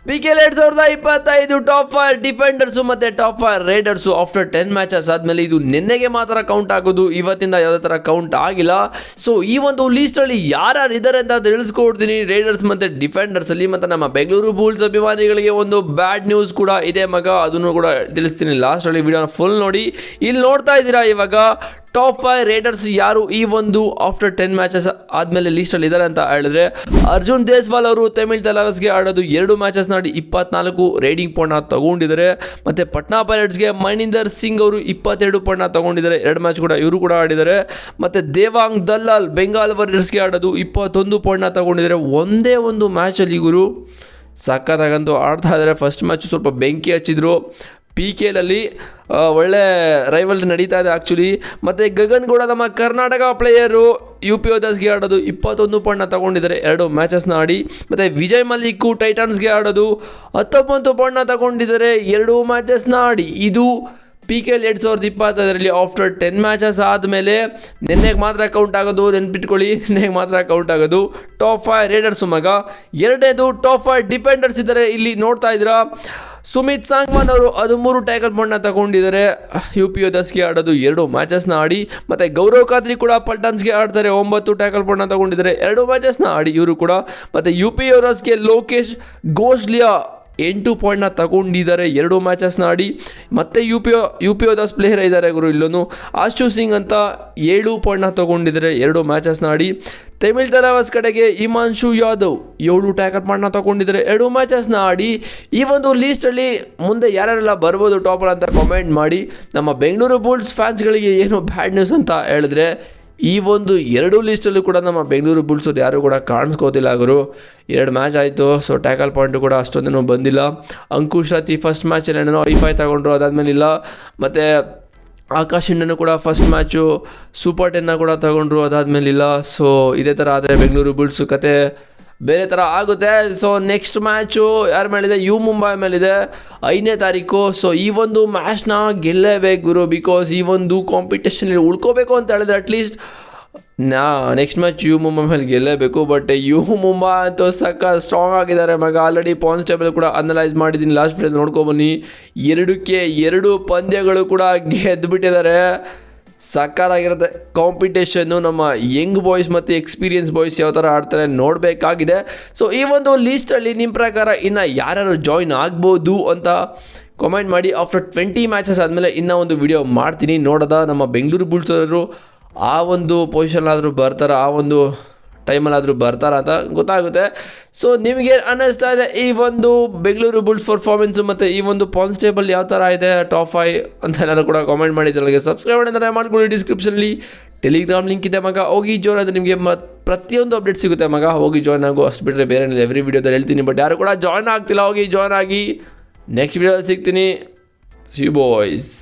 PKL 2025 top 5 ಡಿಫೆಂಡರ್ಸು ಮತ್ತೆ top 5 riders after 10 matches ಆದಮೇಲೆ ಇದು ನಿನ್ನೆಗೆ ಮಾತ್ರ ಕೌಂಟ್ ಆಗೋದು, ಇವತ್ತಿಂದ ಯಾವುದೇ ಥರ ಕೌಂಟ್ ಆಗಿಲ್ಲ. ಸೊ ಈ ಒಂದು ಲೀಸ್ಟಲ್ಲಿ ಯಾರ್ಯಾರು ಇದ್ದಾರೆ ಅಂತ ತಿಳಿಸ್ಕೊಡ್ತೀನಿ ರೈಡರ್ಸ್ ಮತ್ತು ಡಿಫೆಂಡರ್ಸಲ್ಲಿ. ಮತ್ತು ನಮ್ಮ ಬೆಂಗಳೂರು ಬುಲ್ಸ್ ಅಭಿಮಾನಿಗಳಿಗೆ ಒಂದು ಬ್ಯಾಡ್ ನ್ಯೂಸ್ ಕೂಡ ಇದೆ ಮಗ, ಅದನ್ನು ಕೂಡ ತಿಳಿಸ್ತೀನಿ. ಲಾಸ್ಟಲ್ಲಿ ವಿಡಿಯೋನ ಫುಲ್ ನೋಡಿ. ಇಲ್ಲಿ ನೋಡ್ತಾ ಇದ್ದೀರಾ ಇವಾಗ ಟಾಪ್ 5 ರೈಡರ್ಸ್ ಯಾರು ಈ ಒಂದು ಆಫ್ಟರ್ 10 ಮ್ಯಾಚಸ್ ಆದಮೇಲೆ ಲೀಸ್ಟಲ್ಲಿ ಇದ್ದಾರೆ ಅಂತ ಹೇಳಿದ್ರೆ, ಅರ್ಜುನ್ ದೇಸ್ವಾಲ್ ಅವರು ತಮಿಳ್ ತಲವಸ್ಗೆ ಆಡೋದು 2 ಮ್ಯಾಚಸ್ ಆಡಿ 24 ರೇಟಿಂಗ್ ಪಾಯಿಂಟ್ನ ತಗೊಂಡಿದ್ದಾರೆ. ಮತ್ತು ಪಟ್ನಾ ಪೈರೇಟ್ಸ್ಗೆ ಮಣಿಂದರ್ ಸಿಂಗ್ ಅವರು 22 ಪಾಯಿಂಟ್ನ ತಗೊಂಡಿದ್ದಾರೆ, 2 ಮ್ಯಾಚ್ ಕೂಡ ಇವರು ಕೂಡ ಆಡಿದ್ದಾರೆ. ಮತ್ತು ದೇವಾಂಗ್ ದಲ್ಲಾಲ್ ಬೆಂಗಾಲ್ ವಾರಿಯರ್ಸ್ಗೆ ಆಡೋದು 21 ಪಾಯಿಂಟ್ನ ತಗೊಂಡಿದ್ದಾರೆ. ಒಂದೇ ಒಂದು ಮ್ಯಾಚಲ್ಲಿ ಇವರು ಸಖತ್ತಾಗಂತೂ ಆಡ್ತಾ ಇದ್ದಾರೆ. ಫಸ್ಟ್ ಮ್ಯಾಚ್ ಸ್ವಲ್ಪ ಬೆಂಕಿ ಹಚ್ಚಿದ್ರು, PKLಲ್ಲಿ ಒಳ್ಳೆ ರೈವಲ್ರಿ ನಡೀತಾ ಇದೆ ಆ್ಯಕ್ಚುಲಿ. ಮತ್ತು ಗಗನ್ ಗೌಡ ನಮ್ಮ ಕರ್ನಾಟಕ ಪ್ಲೇಯರು UP ಯೋಧಾಸ್ಗೆ ಆಡೋದು 21 ಪಾಯಿಂಟ್ನ ತಗೊಂಡಿದ್ದಾರೆ, 2 ಮ್ಯಾಚಸ್ನ ಆಡಿ. ಮತ್ತು ವಿಜಯ್ ಮಲ್ಲಿಕ್ಕು ಟೈಟನ್ಸ್ಗೆ ಆಡೋದು 19 ಪಾಯಿಂಟ್ನ ತಗೊಂಡಿದ್ದಾರೆ, 2 ಮ್ಯಾಚಸ್ನ ಆಡಿ. ಇದು PKL 2025 ಆಫ್ಟರ್ 10 ಮ್ಯಾಚಸ್ ಆದಮೇಲೆ ನಿನ್ನೆಗೆ ಮಾತ್ರ ಕೌಂಟ್ ಆಗೋದು, ನೆನ್ಪಿಟ್ಕೊಳ್ಳಿ, ನಿನ್ನೆಗೆ ಮಾತ್ರ ಕೌಂಟ್ ಆಗೋದು. ಟಾಪ್ 5 ರೈಡರ್ಸು ಮಗ. ಎರಡನೇದು ಟಾಪ್ 5 ಡಿಫೆಂಡರ್ಸ್ ಇದ್ದಾರೆ. ಇಲ್ಲಿ ನೋಡ್ತಾ ಇದ್ದೀರಾ ಸುಮಿತ್ ಸಾಂಗ್ವಾನ್ ಅವರು 13 ಟ್ಯಾಕಲ್ ಪಾಯಿಂಟ್ನ ತಗೊಂಡಿದ್ದಾರೆ, UP ಯೋಧಾಸ್ಗೆ ಆಡೋದು 2 ಮ್ಯಾಚಸ್ನ ಆಡಿ. ಮತ್ತು ಗೌರವ್ ಖಾತ್ರಿ ಕೂಡ ಪಲ್ಟನ್ಸ್ಗೆ ಆಡ್ತಾರೆ, 9 ಟ್ಯಾಕಲ್ ಪಾಯಿಂಟ್ನ ತಗೊಂಡಿದ್ದಾರೆ, 2 ಮ್ಯಾಚಸ್ನ ಆಡಿ ಇವರು ಕೂಡ. ಮತ್ತು UP ಯೋಧಾಸ್ಗೆ ಲೋಕೇಶ್ ಗೋಸ್ಲಿಯಾ 8 ಪಾಯಿಂಟ್ನ ತಗೊಂಡಿದ್ದಾರೆ, 2 ಮ್ಯಾಚಸ್ನ ಆಡಿ. ಮತ್ತು UP ಯೋಧಾಸ್ ಪ್ಲೇಯರ್ ಇದ್ದಾರೆ ಗುರು ಇಲ್ಲೂ, ಆಶು ಸಿಂಗ್ ಅಂತ 7 ಪಾಯಿಂಟ್ನ ತಗೊಂಡಿದ್ದಾರೆ, 2 ಮ್ಯಾಚಸ್ನ ಆಡಿ. ತಮಿಳ್ ತಲವಾಸ್ ಕಡೆಗೆ ಹಿಮಾಂಶು ಯಾದವ್ 7 ಟ್ಯಾಕಲ್ ಪಾಯಿಂಟ್ನ ತಗೊಂಡಿದ್ದಾರೆ, 2 ಮ್ಯಾಚಸ್ನ ಆಡಿ. ಈ ಒಂದು ಲೀಸ್ಟಲ್ಲಿ ಮುಂದೆ ಯಾರ್ಯಾರೆಲ್ಲ ಬರ್ಬೋದು ಟಾಪರ್ ಅಂತ ಕಾಮೆಂಟ್ ಮಾಡಿ. ನಮ್ಮ ಬೆಂಗಳೂರು ಬುಲ್ಸ್ ಫ್ಯಾನ್ಸ್ಗಳಿಗೆ ಏನು ಬ್ಯಾಡ್ ನ್ಯೂಸ್ ಅಂತ ಹೇಳಿದ್ರೆ, ಈ ಒಂದು 2 ಲೀಸ್ಟಲ್ಲೂ ಕೂಡ ನಮ್ಮ ಬೆಂಗಳೂರು ಬುಲ್ಸ್ ಯಾರು ಕೂಡ ಕಾಣಿಸ್ಕೋತಿಲ್ಲ ಗುರು. 2 ಮ್ಯಾಚ್ ಆಯಿತು, ಸೊ ಟ್ಯಾಕಲ್ ಪಾಯಿಂಟು ಕೂಡ ಅಷ್ಟೊಂದೇನೂ ಬಂದಿಲ್ಲ. ಅಂಕುಶ್ ರಾತಿ ಫಸ್ಟ್ ಮ್ಯಾಚಲ್ಲಿ ಏನೋ 5 ತಗೊಂಡ್ರು, ಅದಾದಮೇಲೆ ಇಲ್ಲ. ಮತ್ತು ಆಕಾಶ್ ಇಂಡನು ಕೂಡ ಫಸ್ಟ್ ಮ್ಯಾಚು ಸೂಪರ್ 10ನ ಕೂಡ ತಗೊಂಡ್ರು, ಅದಾದಮೇಲಿಲ್ಲ. ಸೊ ಇದೇ ಥರ ಆದರೆ ಬೆಂಗಳೂರು ಬುಲ್ಸು ಕತೆ ಬೇರೆ ಥರ ಆಗುತ್ತೆ. ಸೊ ನೆಕ್ಸ್ಟ್ ಮ್ಯಾಚು ಯಾರ ಮೇಲಿದೆ, ಮುಂಬೈ ಮೇಲಿದೆ 5ನೇ ತಾರೀಕು. ಸೊ ಈ ಒಂದು ಮ್ಯಾಚ್ನ ಗೆಲ್ಲೇಬೇಕು ಗುರು, ಬಿಕಾಸ್ ಈ ಒಂದು ಕಾಂಪಿಟೇಷನಲ್ಲಿ ಉಳ್ಕೋಬೇಕು ಅಂತ ಹೇಳಿದ್ರೆ ಅಟ್ಲೀಸ್ಟ್ ನೆಕ್ಸ್ಟ್ ಮ್ಯಾಚ್ ಮುಂಬೈ ಮೇಲೆ ಗೆಲ್ಲೇಬೇಕು. ಬಟ್ ಮುಂಬೈ ಅಂತೂ ಸ್ಟ್ರಾಂಗ್ ಆಗಿದ್ದಾರೆ ಮಗ. ಆಲ್ರೆಡಿ ಪಾಯಿಂಟ್ಸ್ ಟೇಬಲ್ ಕೂಡ ಅನಲೈಸ್ ಮಾಡಿದ್ದೀನಿ, ಲಾಸ್ಟ್ ವಿಡಿಯೋ ನೋಡ್ಕೊಬನ್ನಿ. 2ಕ್ಕೆ 2 ಪಂದ್ಯಗಳು ಕೂಡ ಗೆದ್ದುಬಿಟ್ಟಿದ್ದಾರೆ. ಸಕ್ಕತ್ತಾಗಿರುತ್ತೆ ಕಾಂಪಿಟೇಷನ್ನು. ನಮ್ಮ ಯಂಗ್ ಬಾಯ್ಸ್ ಮತ್ತು ಎಕ್ಸ್ಪೀರಿಯನ್ಸ್ ಬಾಯ್ಸ್ ಯಾವ ಥರ ಆಡ್ತಾರೆ ನೋಡಬೇಕಾಗಿದೆ. ಸೊ ಈ ಒಂದು ಲೀಸ್ಟಲ್ಲಿ ನಿಮ್ಮ ಪ್ರಕಾರ ಇನ್ನು ಯಾರ್ಯಾರು ಜಾಯ್ನ್ ಆಗ್ಬೋದು ಅಂತ ಕಾಮೆಂಟ್ ಮಾಡಿ. ಆಫ್ಟರ್ 20 ಮ್ಯಾಚಸ್ ಆದಮೇಲೆ ಇನ್ನೂ ಒಂದು ವಿಡಿಯೋ ಮಾಡ್ತೀನಿ, ನೋಡೋದ ನಮ್ಮ ಬೆಂಗಳೂರು ಬುಲ್ಸ್ ಅವರು ಆ ಒಂದು ಪೊಸಿಷನ್ನಾದರೂ ಬರ್ತಾರೆ, ಆ ಒಂದು ಟೈಮಲ್ಲಾದರೂ ಬರ್ತಾರ ಅಂತ ಗೊತ್ತಾಗುತ್ತೆ. ಸೊ ನಿಮಗೆ ಅನ್ನಿಸ್ತಾ ಇದೆ ಈ ಒಂದು ಬೆಂಗಳೂರು ಬುಲ್ಸ್ ಪರ್ಫಾರ್ಮೆನ್ಸು ಮತ್ತು ಈ ಒಂದು ಪಾಯಿಂಟ್ಸ್ ಟೇಬಲ್ ಯಾವ ಥರ ಇದೆ ಟಾಪ್ 5 ಅಂತ ಎಲ್ಲರೂ ಕೂಡ ಕಾಮೆಂಟ್ ಮಾಡಿ. ಚಾನಲ್ಗೆ ಸಬ್ಸ್ಕ್ರೈಬ್ ಮಾಡಿದ್ರೆ ಮಾಡ್ಕೊಳ್ಳಿ. ಡಿಸ್ಕ್ರಿಪ್ಷನಲ್ಲಿ ಟೆಲಿಗ್ರಾಮ್ ಲಿಂಕ್ ಇದೆ ಮಗ, ಹೋಗಿ ಜಾಯ್ನ್ ಆದರೆ ನಿಮಗೆ ಪ್ರತಿಯೊಂದು ಅಪ್ಡೇಟ್ ಸಿಗುತ್ತೆ ಮಗ, ಹೋಗಿ ಜಾಯ್ನ್ ಆಗು. ಅಷ್ಟು ಬಿಟ್ಟರೆ ಬೇರೆ ಏನಿಲ್ಲ, ಎವ್ರಿ ವಿಡಿಯೋದಲ್ಲಿ ಹೇಳ್ತೀನಿ. ಬಟ್ ಯಾರು ಕೂಡ ಜಾಯ್ನ್ ಆಗ್ತಿಲ್ಲ, ಹೋಗಿ ಜಾಯ್ನ್ ಆಗಿ. ನೆಕ್ಸ್ಟ್ ವಿಡಿಯೋದಲ್ಲಿ ಸಿಗ್ತೀನಿ. See you boys.